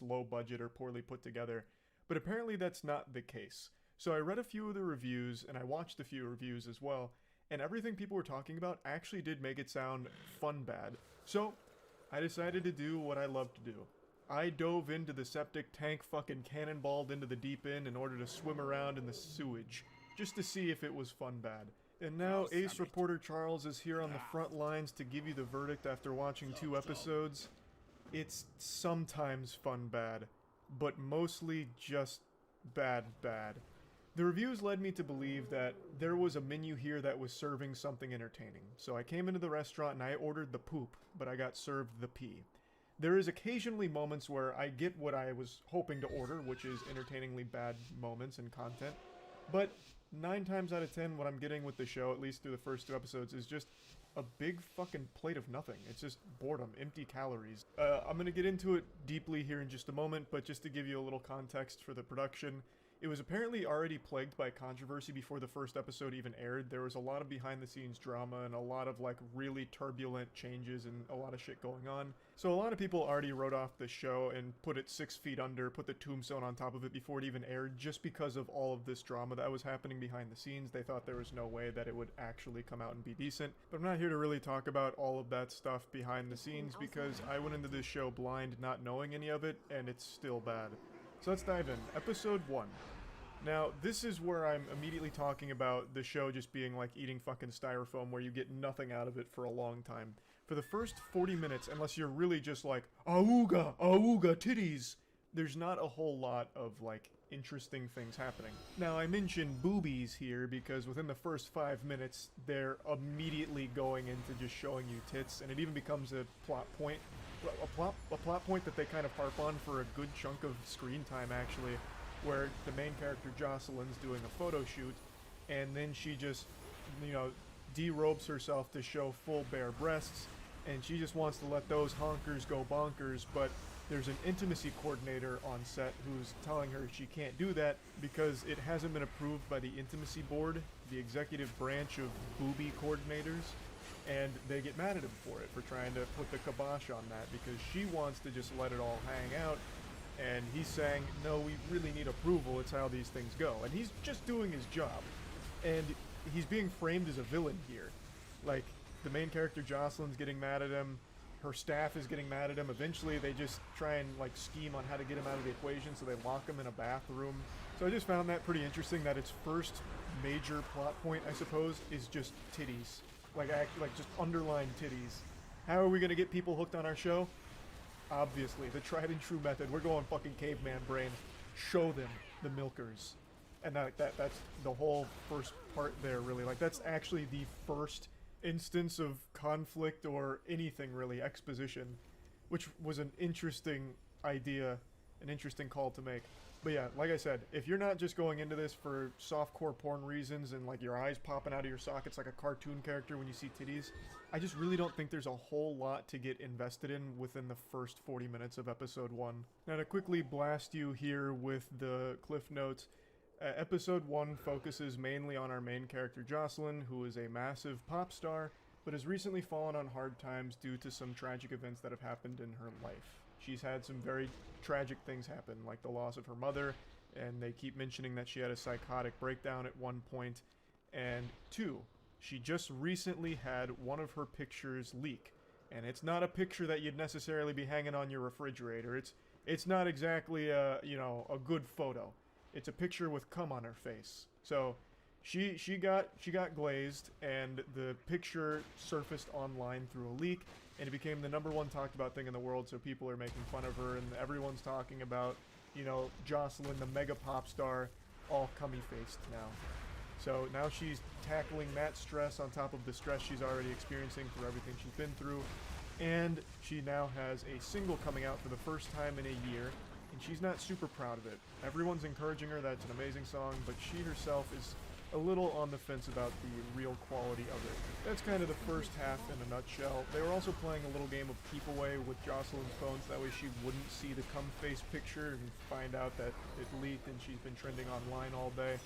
that's low budget or poorly put together, but apparently that's not the case. So I read a few of the reviews and I watched a few reviews as well, and everything people were talking about actually did make it sound fun bad. So I decided to do what I love to do. I dove into the septic tank, fucking cannonballed into the deep end in order to swim around in the sewage, just to see if it was fun bad. And now Ace Reporter Charles is here on the front lines to give you the verdict after watching 2 episodes. It's sometimes fun bad, but mostly just bad. The reviews led me to believe that there was a menu here that was serving something entertaining. So I came into the restaurant and I ordered the poop, but I got served the pee. There is occasionally moments where I get what I was hoping to order, which is entertainingly bad moments and content, but 9 times out of 10 what I'm getting with the show, at least through the first 2 episodes, is just a big fucking plate of nothing. It's just boredom, empty calories. I'm gonna get into it deeply here in just a moment, but just to give you a little context for the production, it was apparently already plagued by controversy before the first episode even aired. There was a lot of behind-the-scenes drama and a lot of, like, really turbulent changes and a lot of shit going on. So a lot of people already wrote off the show and put it 6 feet under, put the tombstone on top of it before it even aired, just because of all of this drama that was happening behind the scenes. They thought there was no way that it would actually come out and be decent. But I'm not here to really talk about all of that stuff behind the scenes, because I went into this show blind, not knowing any of it, and it's still bad. So let's dive in. Episode 1. Now, this is where I'm immediately talking about the show just being like eating fucking styrofoam, where you get nothing out of it for a long time. For the first 40 minutes, unless you're really just like, auga, titties, there's not a whole lot of, like, interesting things happening. Now, I mention boobies here because within the first 5 minutes, they're immediately going into just showing you tits, and it even becomes a plot point. A plot point that they kind of harp on for a good chunk of screen time, actually, where the main character, Jocelyn's, doing a photo shoot, and then she just, you know, derobes herself to show full bare breasts, and she just wants to let those honkers go bonkers, but there's an intimacy coordinator on set who's telling her she can't do that because it hasn't been approved by the intimacy board, the executive branch of booby coordinators, and they get mad at him for it, for trying to put the kibosh on that, because she wants to just let it all hang out, and he's saying, no, we really need approval, it's how these things go. And he's just doing his job. And he's being framed as a villain here. Like, the main character, Jocelyn's getting mad at him, her staff is getting mad at him, eventually they just try and, like, scheme on how to get him out of the equation, so they lock him in a bathroom. So I just found that pretty interesting, that its first major plot point, I suppose, is just titties. Like just underlined titties. How are we gonna get people hooked on our show? Obviously, the tried and true method. We're going fucking caveman brain. Show them the milkers. And that's the whole first part there, really. Like, that's actually the first instance of conflict or anything, really, exposition. Which was an interesting idea, an interesting call to make. But yeah, like I said, if you're not just going into this for softcore porn reasons and, like, your eyes popping out of your sockets like a cartoon character when you see titties, I just really don't think there's a whole lot to get invested in within the first 40 minutes of episode 1. Now, to quickly blast you here with the cliff notes, episode 1 focuses mainly on our main character Jocelyn, who is a massive pop star, but has recently fallen on hard times due to some tragic events that have happened in her life. She's had some very tragic things happen, like the loss of her mother, and they keep mentioning that she had a psychotic breakdown at one point. And 2, she just recently had one of her pictures leak. And it's not a picture that you'd necessarily be hanging on your refrigerator. It's not exactly a good photo. It's a picture with cum on her face. So she got glazed, and the picture surfaced online through a leak, and it became the #1 talked about thing in the world, so people are making fun of her, and everyone's talking about, you know, Jocelyn, the mega pop star, all cummy-faced now. So now she's tackling that stress on top of the stress she's already experiencing through everything she's been through, and she now has a single coming out for the first time in a year, and she's not super proud of it. Everyone's encouraging her that it's an amazing song, but she herself is a little on the fence about the real quality of it. That's kind of the first half in a nutshell. They were also playing a little game of keep away with Jocelyn's phone, so that way she wouldn't see the cum face picture and find out that it leaked and she's been trending online all day.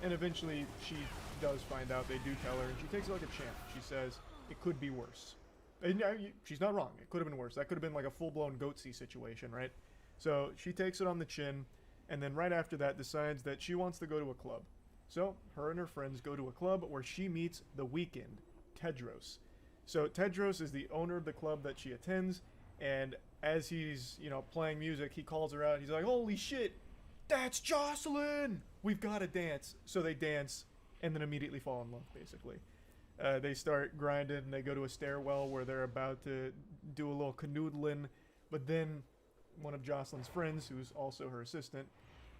And eventually she does find out, they do tell her, and she takes it like a champ. She says, it could be worse. And she's not wrong, it could have been worse. That could have been like a full-blown Goatsy situation, right? So she takes it on the chin, and then right after that decides that she wants to go to a club. So her and her friends go to a club where she meets the Weeknd, Tedros. So Tedros is the owner of the club that she attends, and as he's, playing music, he calls her out. He's like, "Holy shit, that's Jocelyn! We've got to dance." So they dance, and then immediately fall in love, basically. They start grinding, and they go to a stairwell where they're about to do a little canoodling, but then one of Jocelyn's friends, who's also her assistant,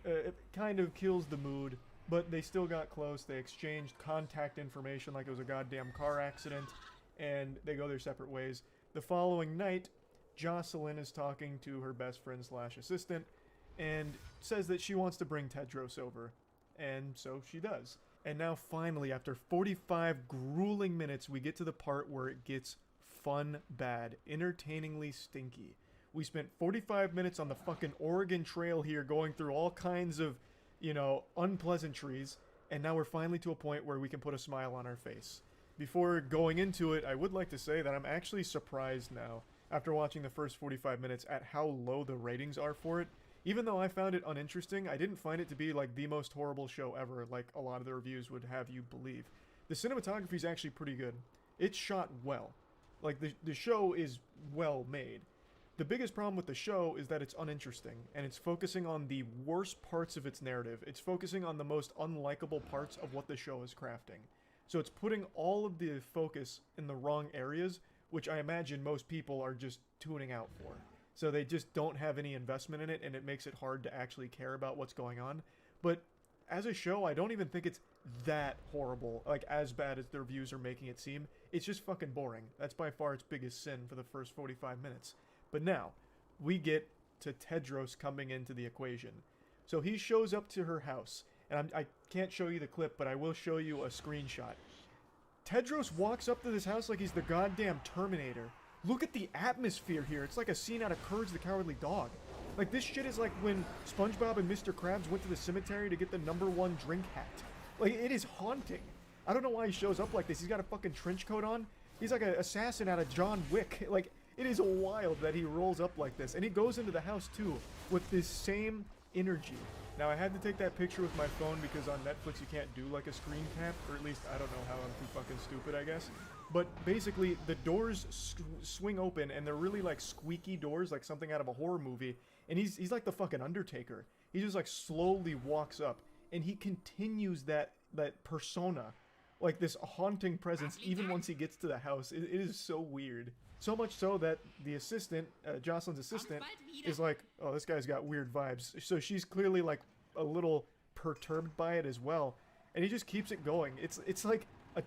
it kind of kills the mood, but they still got close. They exchanged contact information like it was a goddamn car accident, and they go their separate ways. The following night, Jocelyn is talking to her best friend slash assistant and says that she wants to bring Tedros over. And so she does. And now finally, after 45 grueling minutes, we get to the part where it gets fun bad, entertainingly stinky. We spent 45 minutes on the fucking Oregon Trail here going through all kinds of, unpleasantries, and now we're finally to a point where we can put a smile on our face. Before going into it, I would like to say that I'm actually surprised now, after watching the first 45 minutes, at how low the ratings are for it. Even though I found it uninteresting, I didn't find it to be like the most horrible show ever, like a lot of the reviews would have you believe. The cinematography is actually pretty good. It's shot well. Like, the show is well made. The biggest problem with the show is that it's uninteresting, and it's focusing on the worst parts of its narrative. It's focusing on the most unlikable parts of what the show is crafting. So it's putting all of the focus in the wrong areas, which I imagine most people are just tuning out for. So they just don't have any investment in it, and it makes it hard to actually care about what's going on. But as a show, I don't even think it's that horrible, like as bad as the reviews are making it seem. It's just fucking boring. That's by far its biggest sin for the first 45 minutes. But now, we get to Tedros coming into the equation. So he shows up to her house, and I can't show you the clip, but I will show you a screenshot. Tedros walks up to this house like he's the goddamn Terminator. Look at the atmosphere here. It's like a scene out of Courage the Cowardly Dog. Like, this shit is like when SpongeBob and Mr. Krabs went to the cemetery to get the #1 drink hat. Like, it is haunting. I don't know why he shows up like this. He's got a fucking trench coat on. He's like an assassin out of John Wick. Like, it is wild that he rolls up like this. And he goes into the house, too, with this same energy. Now, I had to take that picture with my phone because on Netflix you can't do, like, a screen cap. Or at least, I don't know how, I'm too fucking stupid, I guess. But basically, the doors swing open, and they're really, like, squeaky doors, like something out of a horror movie. And he's like the fucking Undertaker. He just, like, slowly walks up. And he continues that persona. Like, this haunting presence, even once he gets to the house. It is so weird. So much so that the assistant, Jocelyn's assistant, is like, "Oh, this guy's got weird vibes." So she's clearly, like, a little perturbed by it as well. And he just keeps it going. It's like a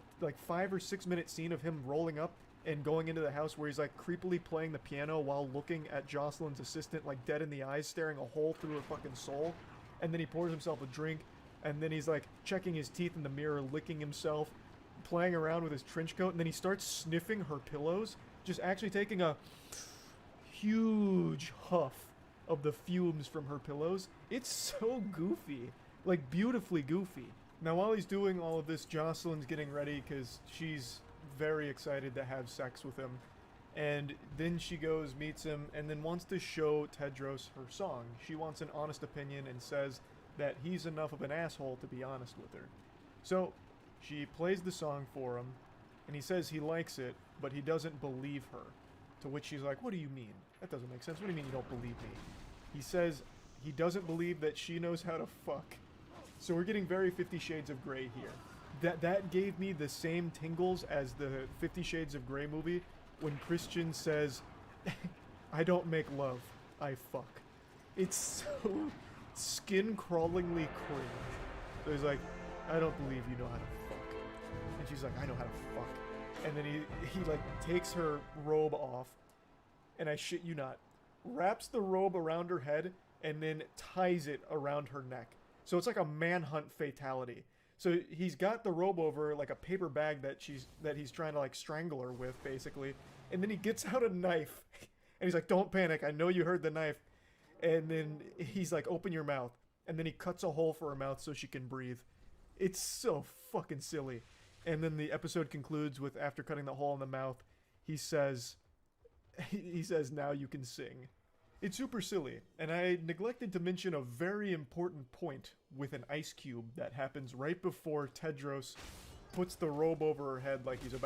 5 or 6 minute scene of him rolling up and going into the house where he's, like, creepily playing the piano while looking at Jocelyn's assistant, like, dead in the eyes, staring a hole through her fucking soul. And then he pours himself a drink, and then he's, like, checking his teeth in the mirror, licking himself, playing around with his trench coat, and then he starts sniffing her pillows, just actually taking a huge huff of the fumes from her pillows. It's so goofy. Like, beautifully goofy. Now, while he's doing all of this, Jocelyn's getting ready because she's very excited to have sex with him. And then she goes, meets him, and then wants to show Tedros her song. She wants an honest opinion and says that he's enough of an asshole to be honest with her. So she plays the song for him, and he says he likes it, but he doesn't believe her. To which she's like, "What do you mean? That doesn't make sense. What do you mean you don't believe me?" He says he doesn't believe that she knows how to fuck. So we're getting very 50 Shades of Grey here. That gave me the same tingles as the 50 Shades of Grey movie when Christian says, "I don't make love, I fuck." It's so skin-crawlingly cringe. So he's like, "I don't believe you know how to fuck." And she's like, "I know how to fuck." And then he like takes her robe off, and I shit you not, wraps the robe around her head and then ties it around her neck. So it's like a manhunt fatality. So he's got the robe over like a paper bag that he's trying to, like, strangle her with, basically. And then he gets out a knife, and he's like, "Don't panic, I know you heard the knife." And then he's like, "Open your mouth." And then he cuts a hole for her mouth so she can breathe. It's so fucking silly. And then the episode concludes with, after cutting the hole in the mouth, he says, "Now you can sing." It's super silly, and I neglected to mention a very important point with an ice cube that happens right before Tedros puts the robe over her head like he's about